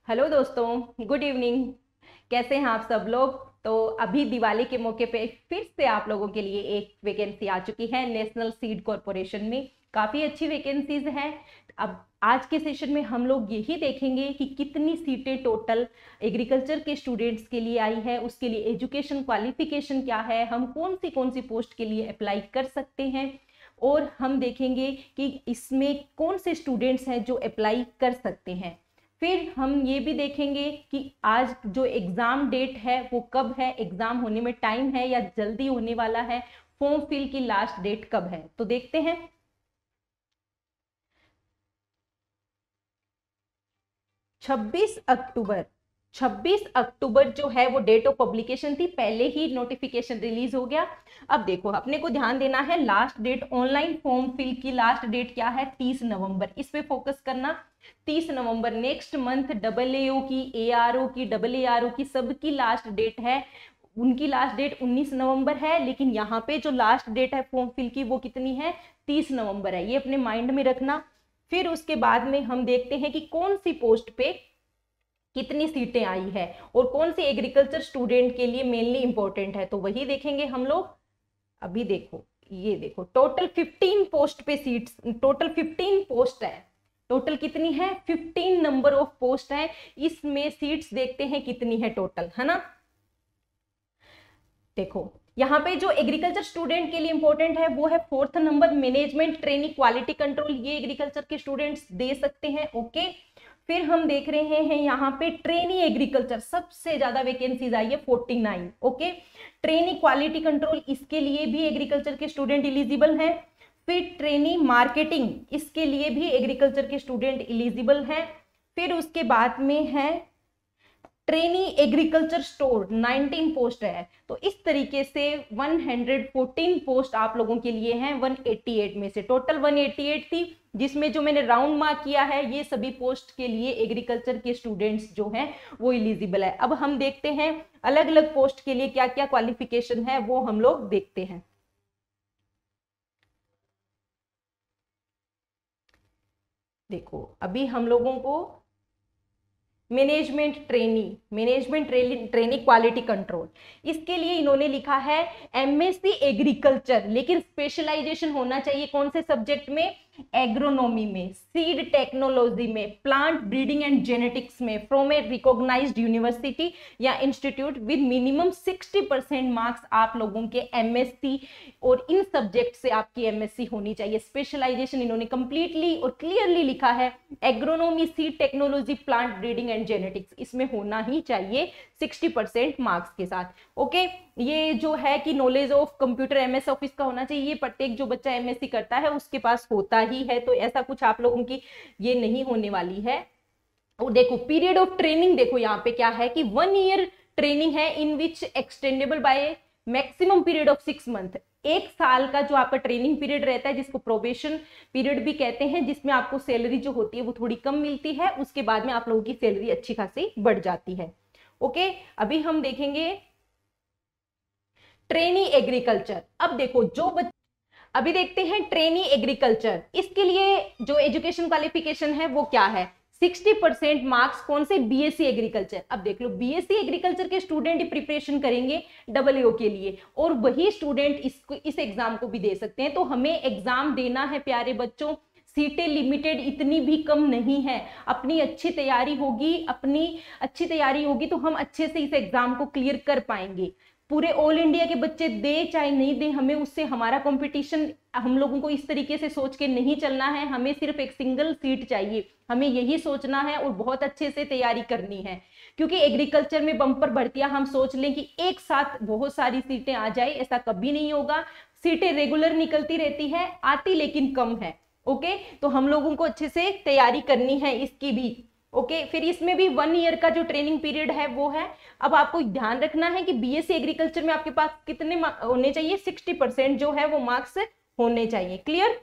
Hello दोस्तों, good evening. कैसे हैं आप सब लोग। तो अभी दिवाली के मौके पे फिर से आप लोगों के लिए एक वैकेंसी आ चुकी है नेशनल सीड कॉरपोरेशन में। काफ़ी अच्छी वैकेंसीज हैं। अब आज के सेशन में हम लोग यही देखेंगे कि कितनी सीटें टोटल एग्रीकल्चर के स्टूडेंट्स के लिए आई है, उसके लिए एजुकेशन क्वालिफिकेशन क्या है, हम कौन सी पोस्ट के लिए अप्लाई कर सकते हैं, और हम देखेंगे कि इसमें कौन से स्टूडेंट्स हैं जो अप्लाई कर सकते हैं। फिर हम ये भी देखेंगे कि आज जो एग्जाम डेट है वो कब है, एग्जाम होने में टाइम है या जल्दी होने वाला है, फॉर्म फिल की लास्ट डेट कब है, तो देखते हैं। 26 अक्टूबर, 26 अक्टूबर जो है वो डेट ऑफ पब्लिकेशन थी, पहले ही नोटिफिकेशन रिलीज हो गया। अब देखो, अपने को ध्यान देना है, last date online form fill की लास्ट डेट क्या है, 30 नवंबर। इस पे फोकस करना। 30 नवंबर नेक्स्ट मंथ AAO की, ARO की, AARO की सबकी लास्ट डेट है। उनकी लास्ट डेट 19 नवंबर है, लेकिन यहाँ पे जो लास्ट डेट है फॉर्म फिल की वो कितनी है, 30 नवंबर है। ये अपने माइंड में रखना। फिर उसके बाद में हम देखते हैं कि कौन सी पोस्ट पे कितनी सीटें आई है और कौन सी एग्रीकल्चर स्टूडेंट के लिए मेनली इंपॉर्टेंट है, तो वही देखेंगे हम लोग। अभी देखो, ये देखो, टोटल 15 पोस्ट पे सीट्स, टोटल 15 पोस्ट है। टोटल कितनी है, 15 नंबर ऑफ पोस्ट है। इसमें सीट्स देखते हैं कितनी है टोटल, है ना। देखो, यहाँ पे जो एग्रीकल्चर स्टूडेंट के लिए इंपॉर्टेंट है वो है 4th number management training quality control. ये एग्रीकल्चर के स्टूडेंट्स दे सकते हैं, ओके। फिर हम देख रहे हैं यहाँ पे ट्रेनी एग्रीकल्चर, सबसे ज्यादा वैकेंसीज आई है 49, ओके। ट्रेनी क्वालिटी कंट्रोल, इसके लिए भी एग्रीकल्चर के स्टूडेंट इलिजिबल हैं। फिर ट्रेनी मार्केटिंग, इसके लिए भी एग्रीकल्चर के स्टूडेंट इलिजिबल हैं। फिर उसके बाद में है ट्रेनी एग्रीकल्चर स्टोर, 19 पोस्ट है। तो इस तरीके से 114 पोस्ट आप लोगों के लिए हैं 188 में से। टोटल 188 थी, जिसमें जो मैंने राउंड मार्क किया है ये सभी पोस्ट के लिए एग्रीकल्चर के स्टूडेंट्स जो हैं वो इलिजिबल है। अब हम देखते हैं अलग अलग पोस्ट के लिए क्या क्या क्वालिफिकेशन है, वो हम लोग देखते हैं। देखो, अभी हम लोगों को मैनेजमेंट ट्रेनी क्वालिटी कंट्रोल, इसके लिए इन्होंने लिखा है MSc एग्रीकल्चर, लेकिन स्पेशलाइजेशन होना चाहिए कौन से सब्जेक्ट में, एग्रोनॉमी में, सीड टेक्नोलॉजी में, प्लांट ब्रीडिंग एंड जेनेटिक्स में, फ्रॉम ए रिकॉग्नाइज्ड यूनिवर्सिटी या इंस्टीट्यूट विद मिनिमम 60% मार्क्स आप लोगों के MSc, और इन सब्जेक्ट से आपकी MSc होनी चाहिए। स्पेशलाइजेशन इन्होंने कंप्लीटली और क्लियरली लिखा है, agronomy, seed technology, plant breeding and genetics, इसमें होना ही चाहिए 60% मार्क्स के साथ, ओके। ये जो है कि knowledge of computer MS office का होना चाहिए, प्रत्येक जो बच्चा MSc करता है उसके पास होता ही है, तो ऐसा कुछ आप लोगों की ये नहीं होने वाली है। और देखो, पीरियड ऑफ ट्रेनिंग, देखो यहाँ पे क्या है कि 1 ईयर ट्रेनिंग है, in which extendable by maximum period of 6 month. 1 साल का जो आपका ट्रेनिंग पीरियड रहता है, जिसको प्रोबेशन पीरियड भी कहते हैं, जिसमें आपको सैलरी जो होती है वो थोड़ी कम मिलती है, उसके बाद में आप लोगों की सैलरी अच्छी खासी बढ़ जाती है, ओके। अभी हम देखेंगे ट्रेनी एग्रीकल्चर। अब देखो, अभी देखते हैं ट्रेनी एग्रीकल्चर, इसके लिए जो एजुकेशन क्वालिफिकेशन है वो क्या है, 60% मार्क्स कौन से, BSc एग्रीकल्चर। अब देख लो, BSc एग्रीकल्चर के स्टूडेंट ही प्रिपरेशन करेंगे AAO के लिए, और वही स्टूडेंट इस एग्जाम को भी दे सकते हैं। तो हमें एग्जाम देना है प्यारे बच्चों, सीटें लिमिटेड इतनी भी कम नहीं है। अपनी अच्छी तैयारी होगी तो हम अच्छे से इस एग्जाम को क्लियर कर पाएंगे। पूरे ऑल इंडिया के बच्चे दे चाहे नहीं दे, हमें उससे हमारा कंपटीशन, हम लोगों को इस तरीके से सोच के नहीं चलना है। हमें सिर्फ एक सिंगल सीट चाहिए, हमें यही सोचना है और बहुत अच्छे से तैयारी करनी है। क्योंकि एग्रीकल्चर में बम्पर भर्तियां हम सोच लें कि एक साथ बहुत सारी सीटें आ जाए, ऐसा कभी नहीं होगा। सीटें रेगुलर निकलती रहती है, आती लेकिन कम है, ओके। तो हम लोगों को अच्छे से तैयारी करनी है इसकी भी, ओके। फिर इसमें भी 1 ईयर का जो ट्रेनिंग पीरियड है वो है। अब आपको ध्यान रखना है कि BSc एग्रीकल्चर में आपके पास कितने होने चाहिए, 60% जो है वो मार्क्स होने चाहिए, क्लियर।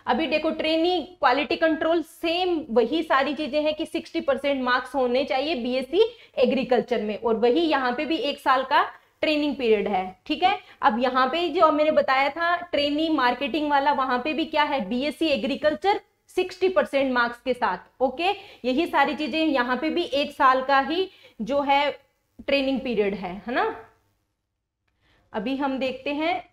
अभी देखो, ट्रेनी क्वालिटी कंट्रोल, सेम वही सारी चीजें हैं कि 60% मार्क्स होने चाहिए BSc एग्रीकल्चर में, और वही यहाँ पे भी 1 साल का ट्रेनिंग पीरियड है, ठीक है। अब यहाँ पे जो मैंने बताया था ट्रेनी मार्केटिंग वाला, वहां पे भी क्या है, BSc एग्रीकल्चर 60% मार्क्स के साथ। ओके, यही सारी चीजें, यहाँ पे भी 1 साल का ही जो है ट्रेनिंग पीरियड है ना। अभी हम देखते हैं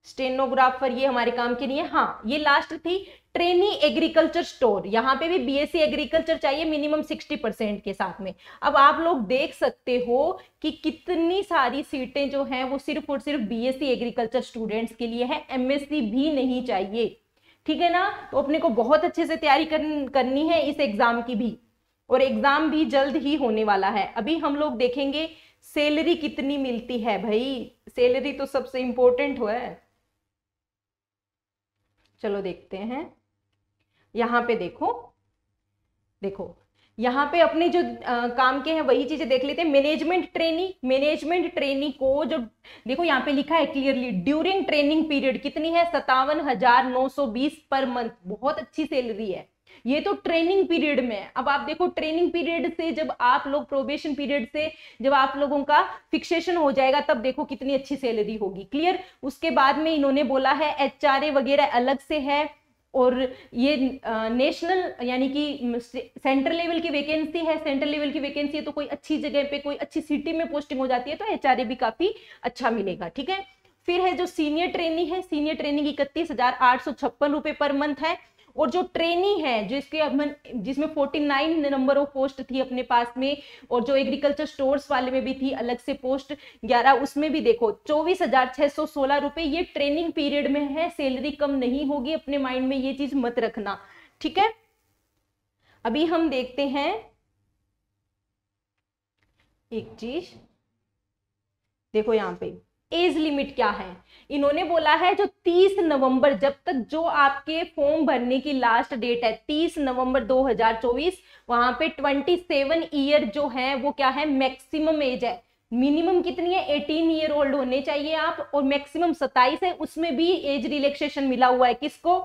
स्टेनोग्राफर, ये हमारे काम की नहीं है। हाँ, ये लास्ट थी ट्रेनी एग्रीकल्चर स्टोर, यहाँ पे भी बीएससी एग्रीकल्चर चाहिए मिनिमम 60% के साथ में। अब आप लोग देख सकते हो कि कितनी सारी सीटें जो हैं वो सिर्फ और सिर्फ बीएससी एग्रीकल्चर स्टूडेंट्स के लिए है, एमएससी भी नहीं चाहिए, ठीक है ना। तो अपने को बहुत अच्छे से तैयारी करनी है इस एग्जाम की भी, और एग्जाम भी जल्द ही होने वाला है। अभी हम लोग देखेंगे सैलरी कितनी मिलती है। भाई सैलरी तो सबसे इंपॉर्टेंट है। चलो देखते हैं, यहाँ पे देखो यहाँ पे अपने जो काम के हैं वही चीजें देख लेते हैं। मैनेजमेंट ट्रेनी को जो देखो यहाँ पे लिखा है क्लियरली, ड्यूरिंग ट्रेनिंग पीरियड कितनी है, 57,920 पर मंथ। बहुत अच्छी सैलरी है, ये तो ट्रेनिंग पीरियड में। अब आप देखो ट्रेनिंग पीरियड से जब आप लोग प्रोबेशन पीरियड से जब आप लोगों का फिक्सेशन हो जाएगा तब देखो कितनी अच्छी सैलरी होगी। क्लियर। उसके बाद में इन्होंने बोला है एचआरए वगैरह अलग से है, और ये नेशनल यानी कि सेंट्रल लेवल की वैकेंसी है। सेंट्रल लेवल की वैकेंसी है तो कोई अच्छी जगह पे कोई अच्छी सिटी में पोस्टिंग हो जाती है तो एचआरए भी काफी अच्छा मिलेगा, ठीक है। फिर है जो सीनियर ट्रेनी है, सीनियर ट्रेनी 31,856 रुपए पर मंथ है। और जो ट्रेनी है जिसमें 49 नंबर ऑफ पोस्ट थी अपने पास में, और जो एग्रीकल्चर स्टोर्स वाले में भी थी अलग से पोस्ट 11, उसमें भी देखो 24,616 रुपए ये ट्रेनिंग पीरियड में है। सैलरी कम नहीं होगी, अपने माइंड में ये चीज मत रखना, ठीक है। अभी हम देखते हैं एक चीज, देखो यहाँ पे एज लिमिट क्या है। इन्होंने बोला है जो 30 नवंबर, जब तक जो आपके फॉर्म भरने की लास्ट डेट है 30 नवंबर 2024, वहां पे 27 ईयर जो है वो क्या है, मैक्सिमम एज है। मिनिमम कितनी है, 18 ईयर ओल्ड होने चाहिए आप, और मैक्सिमम 27 है। उसमें भी एज रिलैक्सेशन मिला हुआ है किसको,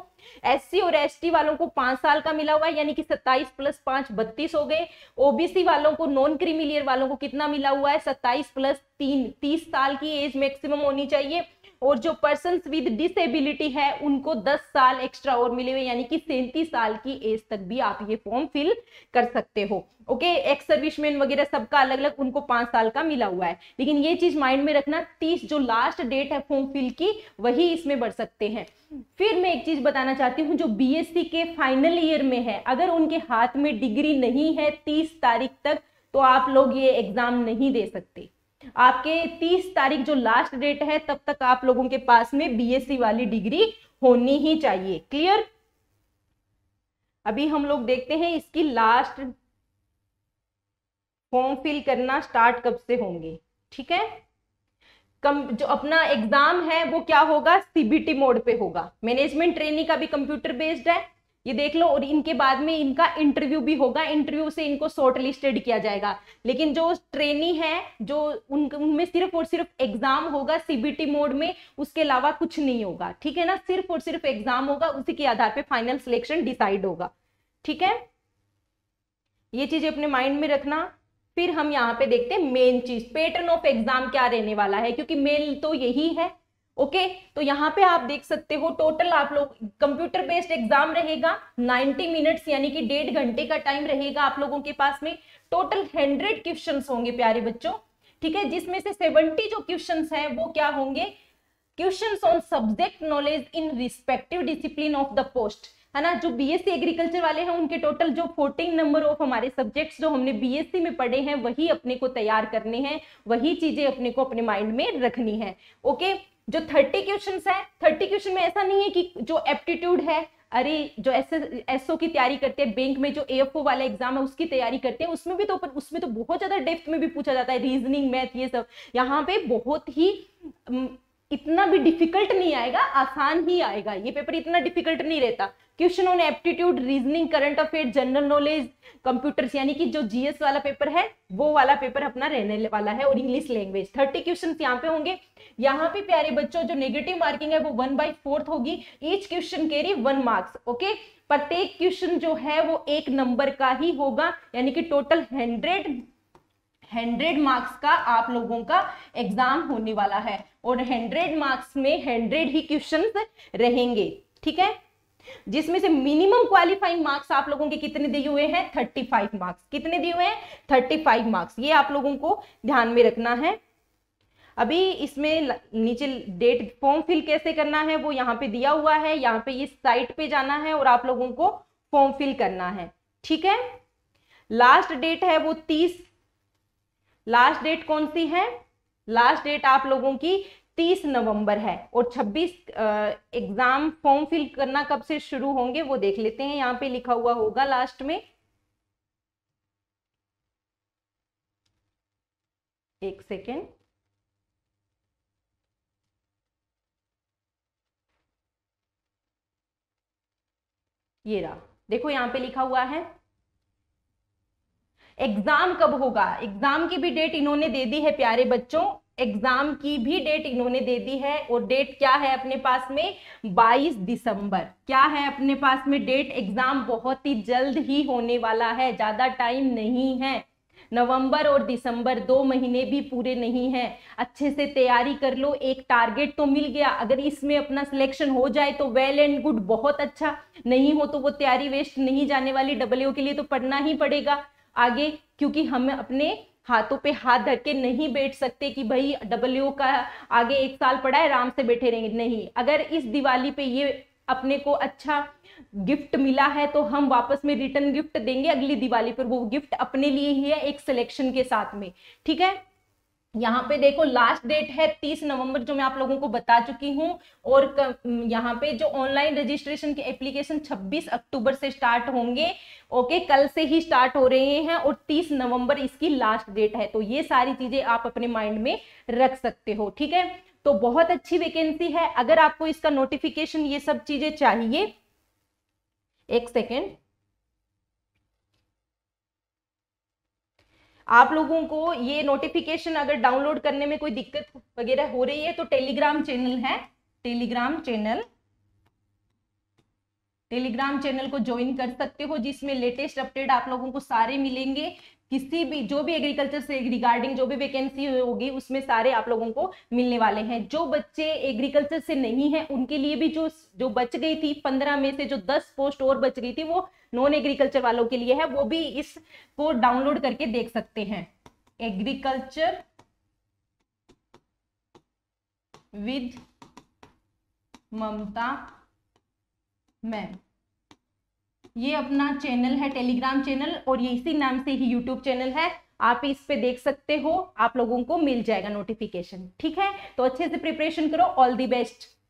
एससी और एसटी वालों को 5 साल का मिला हुआ है, यानी कि 27 + 5 32 हो गए। ओबीसी वालों को, नॉन क्रीमी वालों को कितना मिला हुआ है, 27 + 3 30 साल की एज मैक्सिमम होनी चाहिए। और जो पर्सन्स विद डिसेबिलिटी है उनको 10 साल एक्स्ट्रा और मिले हुए, यानी कि 37 साल की एज तक भी आप ये फॉर्म फिल कर सकते हो। ओके, एक्स सर्विसमैन वगैरह सबका अलग अलग, उनको 5 साल का मिला हुआ है। लेकिन ये चीज माइंड में रखना, 30 जो लास्ट डेट है फॉर्म फिल की वही इसमें बढ़ सकते हैं। फिर मैं एक चीज बताना चाहती हूँ, जो बीएससी के फाइनल ईयर में है, अगर उनके हाथ में डिग्री नहीं है 30 तारीख तक, तो आप लोग ये एग्जाम नहीं दे सकते। आपके 30 तारीख जो लास्ट डेट है तब तक आप लोगों के पास में बीएससी वाली डिग्री होनी ही चाहिए। क्लियर। अभी हम लोग देखते हैं इसकी लास्ट फॉर्म फिल करना स्टार्ट कब से होंगे, ठीक है। जो अपना एग्जाम है वो क्या होगा, सीबीटी मोड पे होगा। मैनेजमेंट ट्रेनिंग का भी कंप्यूटर बेस्ड है, ये देख लो। और इनके बाद में इनका इंटरव्यू भी होगा, इंटरव्यू से इनको शॉर्ट लिस्टेड किया जाएगा। लेकिन जो ट्रेनी है जो उनमें सिर्फ और सिर्फ एग्जाम होगा सीबीटी मोड में, उसके अलावा कुछ नहीं होगा, ठीक है ना। सिर्फ और सिर्फ एग्जाम होगा, उसी के आधार पे फाइनल सिलेक्शन डिसाइड होगा, ठीक है। ये चीजें अपने माइंड में रखना। फिर हम यहाँ पे देखते हैं मेन चीज, पैटर्न ऑफ एग्जाम क्या रहने वाला है, क्योंकि मेन तो यही है। ओके, तो यहाँ पे आप देख सकते हो टोटल आप लोग कंप्यूटर बेस्ड एग्जाम रहेगा, 90 मिनट्स यानी कि 1.5 घंटे का टाइम रहेगा आप लोगों के पास में। टोटल 100 क्वेश्चंस होंगे प्यारे बच्चों, ठीक है, जिसमें से 70 जो क्वेश्चंस हैं वो क्या होंगे, questions on subject knowledge in respective discipline of the post, है ना। जो बीएससी एग्रीकल्चर वाले हैं उनके टोटल जो 14 नंबर ऑफ हमारे सब्जेक्ट्स जो हमने बीएससी में पढ़े हैं वही अपने को तैयार करने हैं, वही चीजें अपने को अपने माइंड में रखनी है। ओके, जो 30 क्वेश्चन है, 30 क्वेश्चन में ऐसा नहीं है कि जो एप्टीट्यूड है, अरे जो एसओ की तैयारी करते हैं, बैंक में जो एएफओ वाला एग्जाम है उसकी तैयारी करते हैं, उसमें तो बहुत ज्यादा डेप्थ में भी पूछा जाता है, रीजनिंग, मैथ, ये सब। यहाँ पे बहुत ही इतना भी डिफिकल्ट नहीं आएगा, आसान ही आएगा। ये पेपर इतना डिफिकल्ट नहीं रहता। Question on aptitude, reasoning, current affair, general knowledge, computers, यानी कि जो जीएस वाला पेपर है वो वाला पेपर अपना रहने वाला है, और इंग्लिश लैंग्वेज। 30 क्वेश्चन यहाँ पे होंगे। यहाँ पे प्यारे बच्चों जो नेगेटिव मार्किंग है वो 1/4 होगी। Each question carry 1 marks. Okay, प्रत्येक क्वेश्चन जो है वो 1 नंबर का ही होगा, यानी कि टोटल 100 मार्क्स का आप लोगों का एग्जाम होने वाला है, और 100 मार्क्स में 100 ही क्वेश्चंस रहेंगे, ठीक है। जिसमें से मिनिमम क्वालिफाइंग मार्क्स आप लोगों के कितने दिए हुए हैं, 35 मार्क्स। कितने दिए हुए हैं, 35 मार्क्स। ये आप लोगों को ध्यान में रखना है। अभी इसमें नीचे डेट फॉर्म फिल कैसे करना है वो यहाँ पे दिया हुआ है, यहाँ पे इस साइट पे जाना है और आप लोगों को फॉर्म फिल करना है, ठीक है। लास्ट डेट है वो 30, लास्ट डेट कौन सी है, लास्ट डेट आप लोगों की 30 नवंबर है। और 26 एग्जाम फॉर्म फिल करना कब से शुरू होंगे वो देख लेते हैं, यहाँ पे लिखा हुआ होगा लास्ट में, एक सेकेंड, ये रहा, देखो यहाँ पे लिखा हुआ है एग्जाम कब होगा। एग्जाम की भी डेट इन्होंने दे दी है प्यारे बच्चों, एग्जाम की भी डेट इन्होंने दे दी है। और डेट क्या है अपने पास में, 22 दिसंबर। क्या है अपने पास में डेट, एग्जाम बहुत ही जल्द ही होने वाला है, ज्यादा टाइम नहीं है। नवंबर और दिसंबर 2 महीने भी पूरे नहीं हैं। अच्छे से तैयारी कर लो, एक टारगेट तो मिल गया, अगर इसमें अपना सिलेक्शन हो जाए तो वेल एंड गुड, बहुत अच्छा। नहीं हो तो वो तैयारी वेस्ट नहीं जाने वाली, डब्ल्यू के लिए तो पढ़ना ही पड़ेगा आगे, क्योंकि हम अपने हाथों पे हाथ धर के नहीं बैठ सकते कि भाई डब्ल्यू का आगे 1 साल पड़ा है आराम से बैठे रहेंगे, नहीं। अगर इस दिवाली पे ये अपने को अच्छा गिफ्ट मिला है तो हम वापस में रिटर्न गिफ्ट देंगे अगली दिवाली पर, वो गिफ्ट अपने लिए ही है एक सिलेक्शन के साथ में, ठीक है। यहाँ पे देखो लास्ट डेट है 30 नवंबर जो मैं आप लोगों को बता चुकी हूँ। और यहाँ पे जो ऑनलाइन रजिस्ट्रेशन के एप्लीकेशन 26 अक्टूबर से स्टार्ट होंगे, ओके, कल से ही स्टार्ट हो रहे हैं और 30 नवंबर इसकी लास्ट डेट है। तो ये सारी चीजें आप अपने माइंड में रख सकते हो, ठीक है। तो बहुत अच्छी वैकेंसी है। अगर आपको इसका नोटिफिकेशन ये सब चीजें चाहिए, एक सेकेंड, आप लोगों को ये नोटिफिकेशन अगर डाउनलोड करने में कोई दिक्कत वगैरह हो रही है तो टेलीग्राम चैनल है, टेलीग्राम चैनल को ज्वाइन कर सकते हो, जिसमें लेटेस्ट अपडेट आप लोगों को सारे मिलेंगे। किसी भी जो भी एग्रीकल्चर से रिगार्डिंग जो भी वैकेंसी होगी उसमें सारे आप लोगों को मिलने वाले हैं। जो बच्चे एग्रीकल्चर से नहीं है उनके लिए भी जो बच गई थी 15 में से जो 10 पोस्ट और बच गई थी वो नॉन एग्रीकल्चर वालों के लिए है, वो भी इसको डाउनलोड करके देख सकते हैं। एग्रीकल्चर विद ममता मैम, ये अपना चैनल है टेलीग्राम चैनल, और ये इसी नाम से ही यूट्यूब चैनल है। आप इस पे देख सकते हो, आप लोगों को मिल जाएगा नोटिफिकेशन, ठीक है। तो अच्छे से प्रिपरेशन करो, ऑल दी बेस्ट।